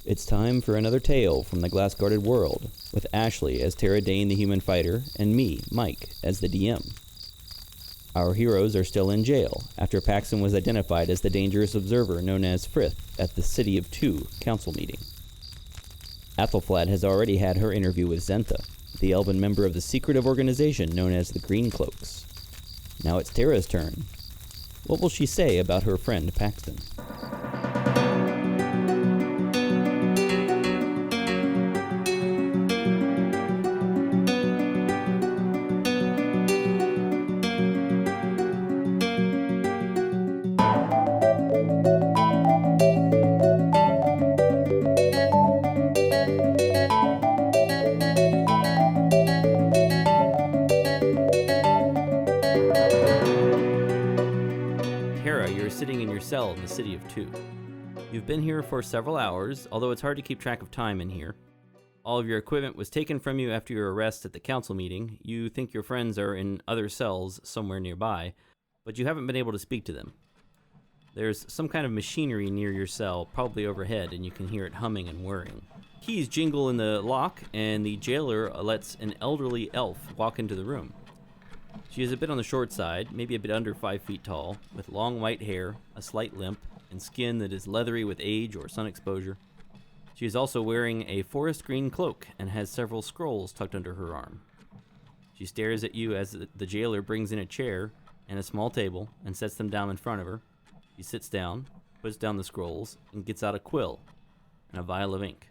It's time for another tale from the glass-guarded world, with Ashley as Tara Deyn the human fighter, and me, Mike, as the DM. Our heroes are still in jail, after Paxton was identified as the dangerous observer known as Frith at the City of Two council meeting. Athelflaed has already had her interview with Zentha, the elven member of the secretive organization known as the Green Cloaks. Now it's Tara's turn. What will she say about her friend Paxton? Sitting in your cell in the City of Two. You've been here for several hours, although it's hard to keep track of time in here. All of your equipment was taken from you after your arrest at the council meeting. You think your friends are in other cells somewhere nearby, but you haven't been able to speak to them. There's some kind of machinery near your cell, probably overhead, and you can hear it humming and whirring. Keys jingle in the lock, and the jailer lets an elderly elf walk into the room. She is a bit on the short side, maybe a bit under 5 feet tall, with long white hair, a slight limp, and skin that is leathery with age or sun exposure. She is also wearing a forest green cloak and has several scrolls tucked under her arm. She stares at you as the jailer brings in a chair and a small table and sets them down in front of her. She sits down, puts down the scrolls, and gets out a quill and a vial of ink.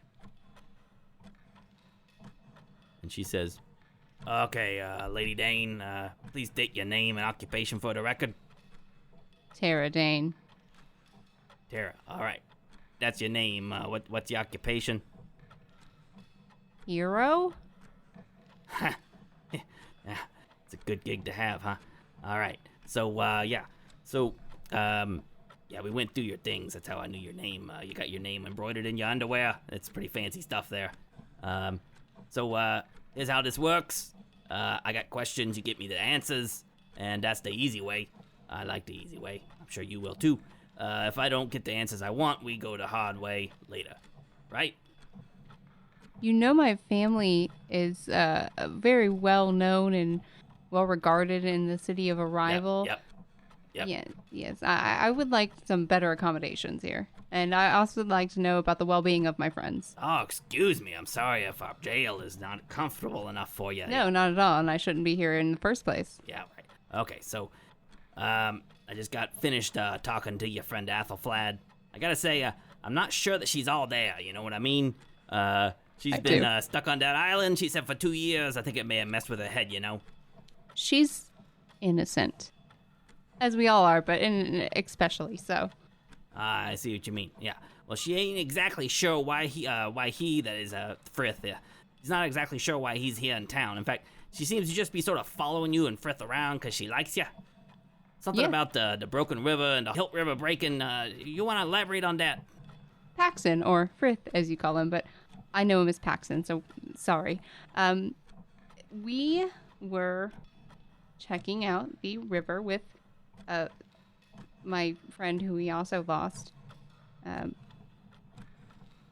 And she says, Okay, Lady Deyn, please state your name and occupation for the record. Tara Deyn. Tara, all right. That's your name. What's your occupation? Hero? Yeah, it's a good gig to have, huh? All right. So, we went through your things. That's how I knew your name. You got your name embroidered in your underwear. It's pretty fancy stuff there. Here's how this works. I got questions, you get me the answers, and that's the easy way. I like the easy way. I'm sure you will too. If I don't get the answers I want, we go the hard way later. Right? You know my family is very well known and well regarded in the city of Arrival. Yep. Yeah, yes. I would like some better accommodations here. And I also would like to know about the well-being of my friends. Oh, excuse me. I'm sorry if our jail is not comfortable enough for you. No, not at all. And I shouldn't be here in the first place. Yeah, right. Okay, so, I just got finished talking to your friend Athelflaed. I gotta say, I'm not sure that she's all there. You know what I mean? She's been stuck on that island, she said, for 2 years. I think it may have messed with her head, you know? She's innocent. As we all are, but especially so. I see what you mean. Yeah. Well, she ain't exactly sure why he, that is, Frith, he's not exactly sure why he's here in town. In fact, she seems to just be sort of following you and Frith around because she likes you. Something about the Broken River and the Hilt River breaking. You want to elaborate on that? Paxton, or Frith, as you call him, but I know him as Paxton, so sorry. We were checking out the river with my friend who we also lost.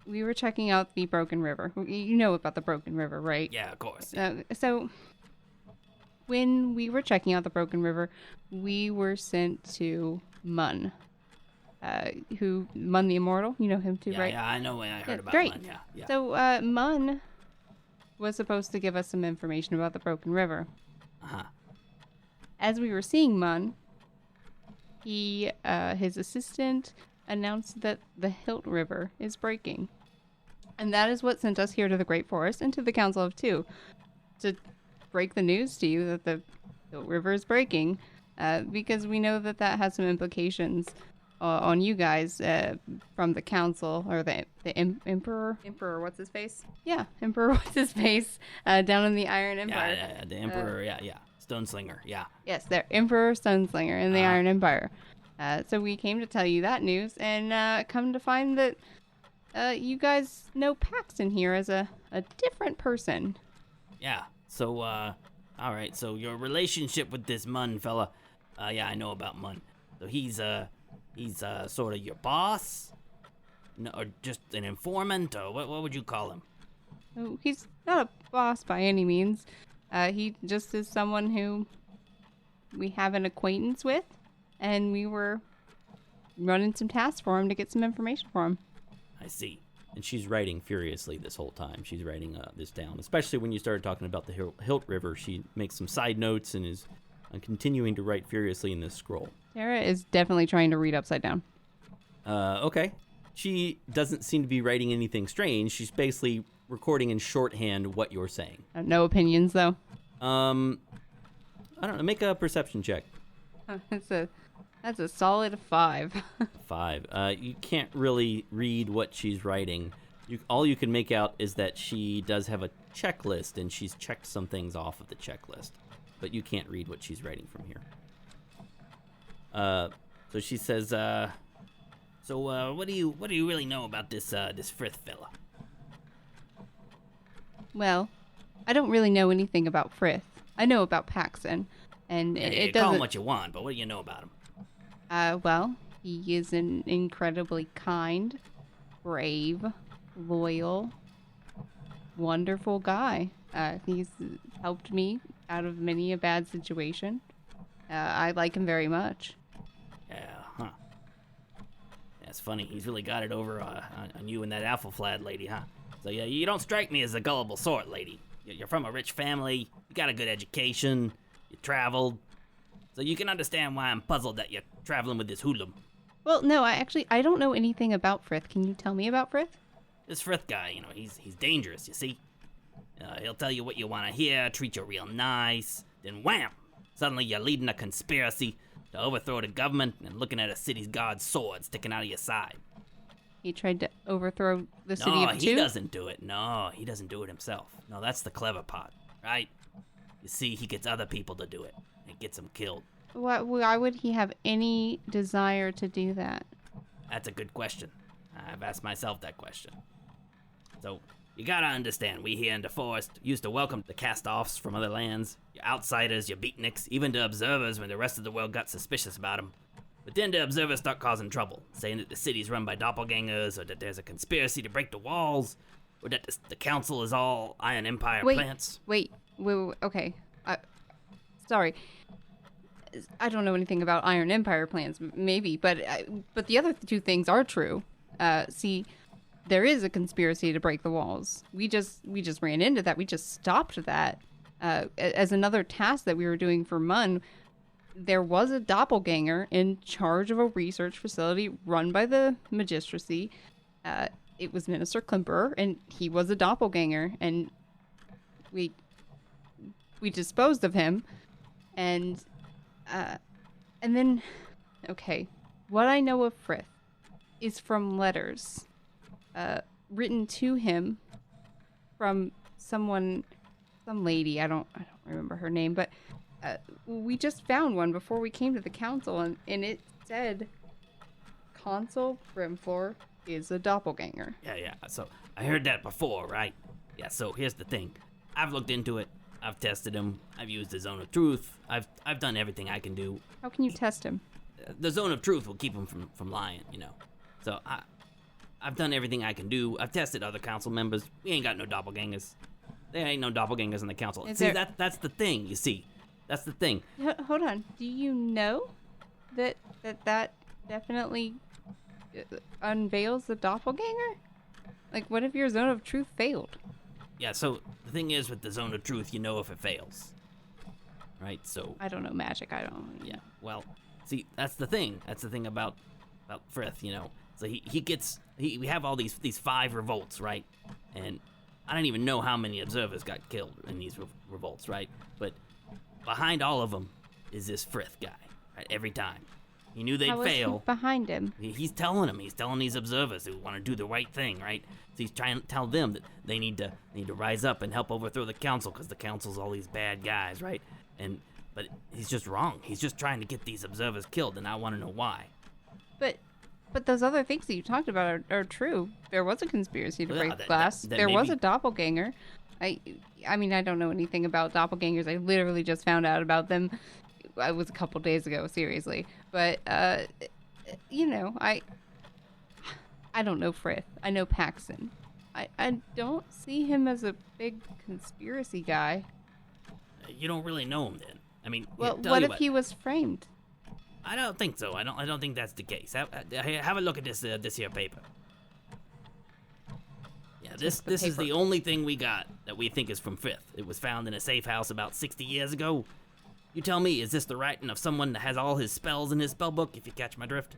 We were checking out the Broken River. You know about the Broken River, right? Yeah, of course. So when we were checking out the Broken River, we were sent to Mun. Mun the Immortal. You know him too, right? Yeah, I know. I heard about great. Mun. Yeah. So Mun was supposed to give us some information about the Broken River. Uh-huh. As we were seeing Mun, his assistant announced that the Hilt River is breaking. And that is what sent us here to the Great Forest and to the Council of Two, to break the news to you that the Hilt River is breaking, because we know that has some implications on you guys from the council, or the Emperor, what's his face? Yeah, Emperor, what's his face? Down in the Iron Empire. Yeah, the Emperor, yeah. Stoneslinger, yeah. Yes, they're Emperor Stoneslinger in the Iron Empire. So we came to tell you that news, and come to find that you guys know Paxton here as a different person. Yeah, so, all right, so your relationship with this Mun fella, yeah, I know about Mun. So he's sort of your boss? No, or just an informant, or what would you call him? Oh, he's not a boss by any means. He just is someone who we have an acquaintance with, and we were running some tasks for him to get some information for him. I see. And she's writing furiously this whole time. She's writing this down. Especially when you started talking about the Hilt River, she makes some side notes and is continuing to write furiously in this scroll. Tara is definitely trying to read upside down. Okay. She doesn't seem to be writing anything strange. She's basically recording in shorthand what you're saying. No opinions, though. I don't know. Make a perception check. That's a solid 5. 5. You can't really read what she's writing. All you can make out is that she does have a checklist, and she's checked some things off of the checklist. But you can't read what she's writing from here. So she says, So, what do you really know about this Frith fella? Well, I don't really know anything about Frith. I know about Paxson, and it Call him doesn't... what you want, but what do you know about him? Well, he is an incredibly kind, brave, loyal, wonderful guy. He's helped me out of many a bad situation. I like him very much. Yeah, huh. That's funny. He's really got it over on you and that Alpha-Flad lady, huh? So, yeah, you don't strike me as a gullible sort, lady. You're from a rich family, you got a good education, you traveled. So you can understand why I'm puzzled that you're traveling with this hoodlum. Well, no, I don't know anything about Frith. Can you tell me about Frith? This Frith guy, he's dangerous, you see? He'll tell you what you want to hear, treat you real nice, then wham! Suddenly you're leading a conspiracy to overthrow the government and looking at a city's god's sword sticking out of your side. He tried to overthrow the city No, of he Two? doesn't do it. No, he doesn't do it himself. No, that's the clever part, right? You see, he gets other people to do it. It gets them killed. Why would he have any desire to do that? That's a good question. I've asked myself that question. So, you gotta understand, we here in the forest used to welcome the cast-offs from other lands, your outsiders, your beatniks, even the observers when the rest of the world got suspicious about them. But then the observers start causing trouble, saying that the city's run by doppelgangers, or that there's a conspiracy to break the walls, or that the council is all Iron Empire plants. Wait, okay. Sorry. I don't know anything about Iron Empire plans, maybe, but the other two things are true. See, there is a conspiracy to break the walls. We just ran into that. We just stopped that. As another task that we were doing for Mun, there was a doppelganger in charge of a research facility run by the magistracy. It was Minister Klimper, and he was a doppelganger, and we disposed of him, and then, okay, what I know of Frith is from letters written to him from some lady, I don't remember her name, but we just found one before we came to the council, and it said Consul Brimflor is a doppelganger. Yeah, so I heard that before, right? Yeah, so here's the thing. I've looked into it. I've tested him. I've used the Zone of Truth. I've done everything I can do. How can you test him? The Zone of Truth will keep him from lying, So I've done everything I can do. I've tested other council members. We ain't got no doppelgangers. There ain't no doppelgangers in the council. That's the thing, you see. That's the thing. Hold on. Do you know that definitely unveils the doppelganger? Like, what if your Zone of Truth failed? Yeah, so the thing is with the Zone of Truth, you know if it fails. Right, so... I don't know magic, I don't... Yeah, well, see, that's the thing. That's the thing about Frith, So we have all these 5 revolts, right? And I don't even know how many observers got killed in these revolts, right? But behind all of them is this Frith guy, right? Every time. He knew they'd fail. Behind him. He's telling these observers who want to do the right thing, right? So he's trying to tell them that they need to rise up and help overthrow the council because the council's all these bad guys, right? But he's just wrong. He's just trying to get these observers killed, and I want to know why. But those other things that you talked about are true. There was a conspiracy to break glass. There was a doppelganger. I mean, I don't know anything about doppelgangers. I literally just found out about them. It was a couple days ago, seriously. But, I I don't know Frith. I know Paxton. I don't see him as a big conspiracy guy. You don't really know him then. I mean, Well, tell what you if he was framed? I don't think so. I don't think that's the case. Have a look at this here paper. Yeah, this is the only thing we got that we think is from Frith. It was found in a safe house about 60 years ago. You tell me, is this the writing of someone that has all his spells in his spell book, if you catch my drift?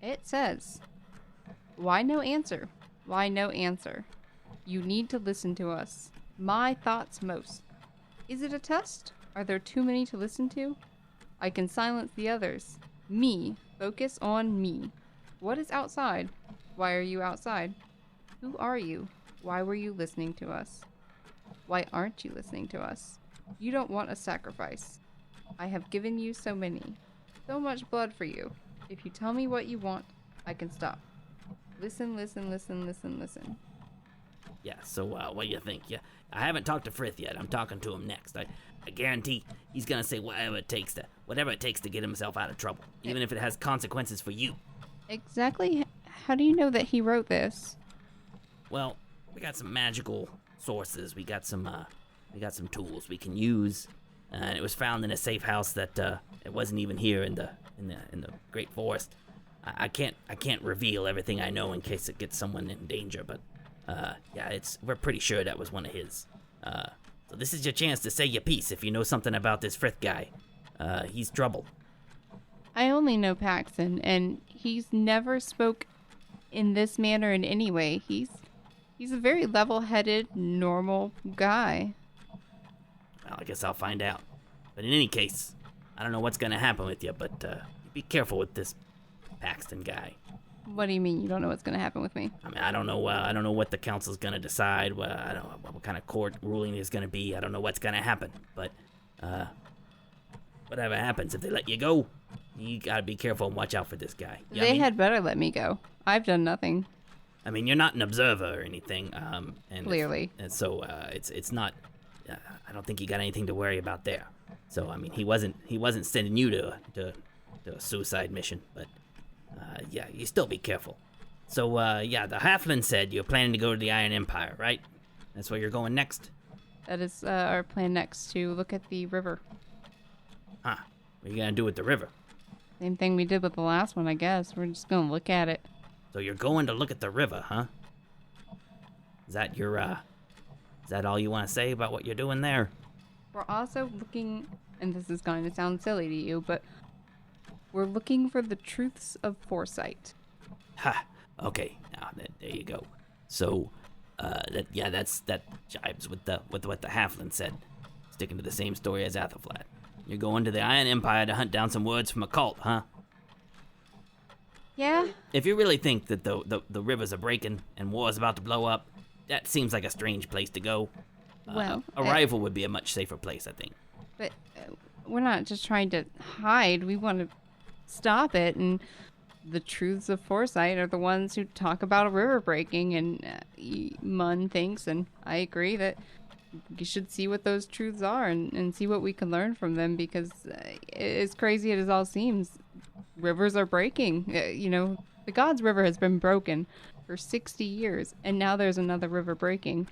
It says, why no answer? Why no answer? You need to listen to us. My thoughts most. Is it a test? Are there too many to listen to? I can silence the others. Me. Focus on me. What is outside? Why are you outside? Who are you? Why were you listening to us? Why aren't you listening to us? You don't want a sacrifice. I have given you so many. So much blood for you. If you tell me what you want, I can stop. Listen, listen, listen, listen, listen. Yeah, so what do you think? Yeah, I haven't talked to Frith yet. I'm talking to him next. I guarantee he's gonna say whatever it takes to get himself out of trouble, even if it has consequences for you. Exactly. How do you know that he wrote this? Well, we got some magical sources. We got some tools we can use. And it was found in a safe house that it wasn't even here in the Great Forest. I can't reveal everything I know in case it gets someone in danger, but yeah, we're pretty sure that was one of his. So this is your chance to say your piece if you know something about this Frith guy. He's trouble. I only know Paxton, and he's never spoke in this manner in any way. He's a very level-headed, normal guy. Well, I guess I'll find out. But in any case, I don't know what's gonna happen with you, but be careful with this Paxton guy. What do you mean you don't know what's going to happen with me? I mean, I don't know what the council's gonna decide. I don't know what kind of court ruling is gonna be. I don't know what's gonna happen. But whatever happens, if they let you go, you gotta be careful and watch out for this guy. You know what I mean? Had better let me go. I've done nothing. I mean, you're not an observer or anything. And Clearly. So it's not. I don't think you got anything to worry about there. So I mean, he wasn't sending you to a suicide mission, but yeah, you still be careful. So yeah, the Halfling said you're planning to go to the Iron Empire, right? That's where you're going next. That is our plan next, to look at the river. Huh? What are you gonna do with the river? Same thing we did with the last one, I guess. We're just gonna look at it. So you're going to look at the river, huh? Is that your Is that all you want to say about what you're doing there? We're also looking, and this is going to sound silly to you, but we're looking for the truths of foresight. Ha. Okay. Now there you go. So, that jives with what the Halfling said. Sticking to the same story as Athelflaed. You're going to the Iron Empire to hunt down some words from a cult, huh? Yeah. If you really think that the rivers are breaking and war's about to blow up, that seems like a strange place to go. Well, a rival would be a much safer place, I think. But we're not just trying to hide. We want to stop it, and the truths of foresight are the ones who talk about a river breaking, and Munn thinks, and I agree, that you should see what those truths are and see what we can learn from them, because as crazy as it all seems, rivers are breaking. The God's River has been broken for 60 years, and now there's another river breaking.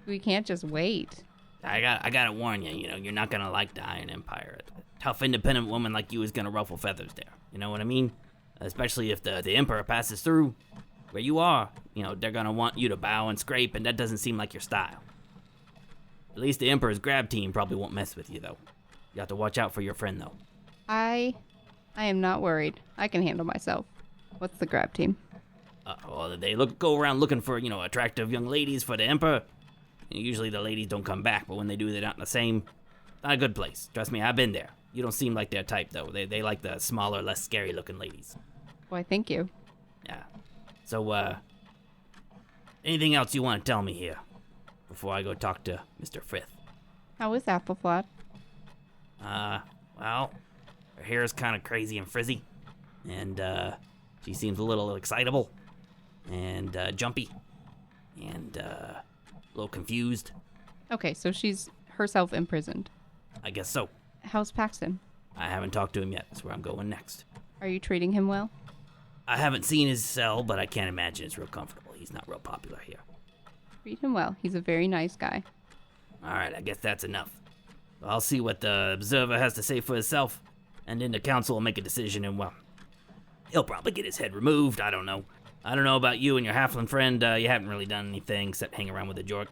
We can't just wait. I gotta warn you, you're not gonna like the Iron Empire. A tough, independent woman like you is gonna ruffle feathers there. You know what I mean? Especially if the Emperor passes through where you are. They're gonna want you to bow and scrape, and that doesn't seem like your style. At least the Emperor's grab team probably won't mess with you, though. You have to watch out for your friend, though. I am not worried. I can handle myself. What's the grab team? Well, they go around looking for, attractive young ladies for the Emperor. Usually the ladies don't come back, but when they do, they're not in the same. Not a good place. Trust me, I've been there. You don't seem like their type, though. They like the smaller, less scary-looking ladies. Why, thank you. Yeah. So, anything else you want to tell me here before I go talk to Mr. Frith? How is Athelflaed? Well, her hair is kind of crazy and frizzy, and, she seems a little excitable, and, jumpy, and, a little confused. Okay, so she's herself imprisoned. I guess so. How's Paxton? I haven't talked to him yet. That's where I'm going next. Are you treating him well? I haven't seen his cell, but I can't imagine it's real comfortable. He's not real popular here. Treat him well. He's a very nice guy. All right, I guess that's enough. I'll see what the observer has to say for himself, and then the council will make a decision, and, well, he'll probably get his head removed. I don't know. I don't know about you and your halfling friend. You haven't really done anything except hang around with the jork.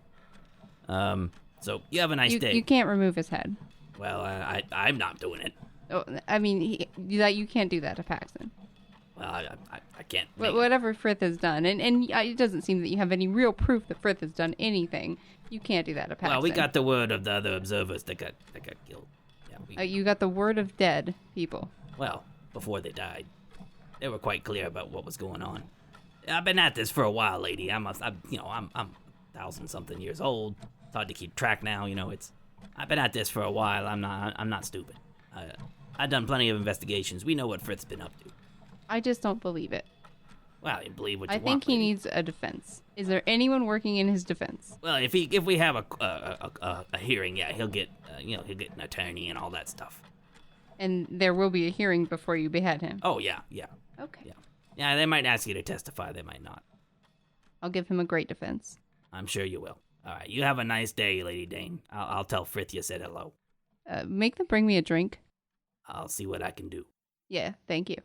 So you have a nice day. You can't remove his head. Well, I'm not doing it. Oh, I mean, you can't do that to Paxton. Well, I can't. Whatever Frith has done, and it doesn't seem that you have any real proof that Frith has done anything. You can't do that to Paxton. Well, we got the word of the other observers that got killed. Yeah, you got the word of dead people. Well, before they died, they were quite clear about what was going on. I've been at this for a while, lady. I'm 1,000-something years old. It's hard to keep track now. I've been at this for a while. I'm not stupid. I've done plenty of investigations. We know what Frith's been up to. I just don't believe it. Well, you believe what you want. I think he lady. needs a defense. Is there anyone working in his defense? Well, if we have a hearing, yeah, he'll get he'll get an attorney and all that stuff. And there will be a hearing before you behead him. Oh yeah. Okay. Yeah, they might ask you to testify. They might not. I'll give him a great defense. I'm sure you will. All right, you have a nice day, Lady Deyn. I'll tell Frith you said hello. Make them bring me a drink. I'll see what I can do. Yeah, thank you.